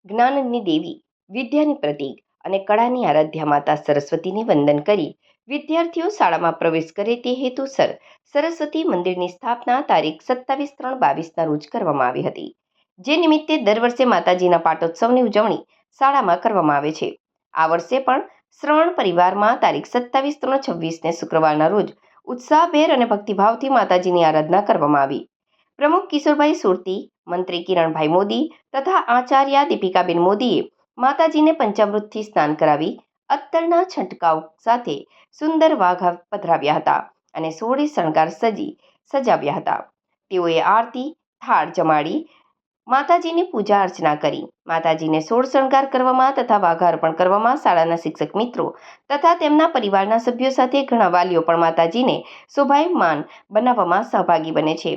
જ્ઞાનની દેવી, વિદ્યાની પ્રતીક અને કળાની આરાધ્યા માતા સરસ્વતીને વંદન કરી વિદ્યાર્થીઓ શાળામાં પ્રવેશ કરે તે હેતુસર સરસ્વતી મંદિરની સ્થાપના તારીખ 27/3/22ના રોજ કરવામાં આવી હતી. જે નિમિત્તે દર વર્ષે માતાજીના પાટોત્સવની ઉજવણી શાળામાં કરવામાં આવે છે. આ વર્ષે પણ શ્રવણ પરિવારમાં તારીખ 27/3/26ને શુક્રવારના રોજ ઉત્સાહભેર અને ભક્તિભાવથી માતાજીની આરાધના કરવામાં આવી. પ્રમુખ કિશોરભાઈ સુરતી, મંત્રી કિરણભાઈ મોદી તથા આચાર્ય દીપિકાબેન મોદીએ માતાજીને પંચામૃતથી સ્નાન કરાવી અત્તરના છંટકાવ સાથે સુંદર વાઘા પધરાવ્યા હતા અને સોળે શણગાર સજાવ્યા હતા. તેઓએ આરતી, થાળ જમાડી માતાજીની પૂજા અર્ચના કરી. માતાજીને સોળ શણગાર કરવામાં તથા વાઘા અર્પણ કરવામાં શાળાના શિક્ષક મિત્રો તથા તેમના પરિવારના સભ્યો સાથે ઘણા વાલીઓ પણ માતાજીને શોભાયમાન બનાવવામાં સહભાગી બને છે.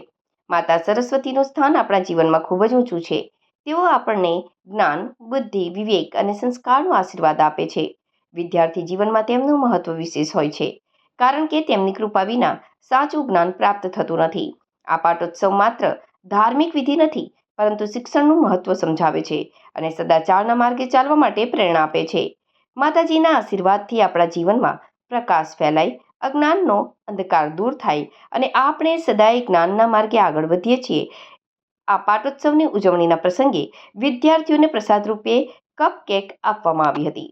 માતા સરસ્વતીનું સ્થાન આપણા જીવનમાં ખૂબ જ ઊંચું છે. તેઓ આપણને જ્ઞાન, બુદ્ધિ, વિવેક અને સંસ્કારનો આશીર્વાદ આપે છે. વિદ્યાર્થી જીવનમાં તેમનું મહત્વ વિશેષ હોય છે, કારણ કે તેમની કૃપા વિના સાચું જ્ઞાન પ્રાપ્ત થતું નથી. આ પાટોત્સવ માત્ર ધાર્મિક વિધિ નથી, પરંતુ શિક્ષણનું મહત્વ સમજાવે છે અને સદાચારના માર્ગે ચાલવા માટે પ્રેરણા આપે છે. માતાજીના આશીર્વાદથી આપણા જીવનમાં પ્રકાશ ફેલાય, અજ્ઞાનનો અંધકાર દૂર થાય અને આપણે સદાય જ્ઞાનના માર્ગે આગળ વધીએ છીએ. આ પાટોત્સવની ઉજવણીના પ્રસંગે વિદ્યાર્થીઓને પ્રસાદ રૂપે કપ કેક આપવામાં આવી હતી.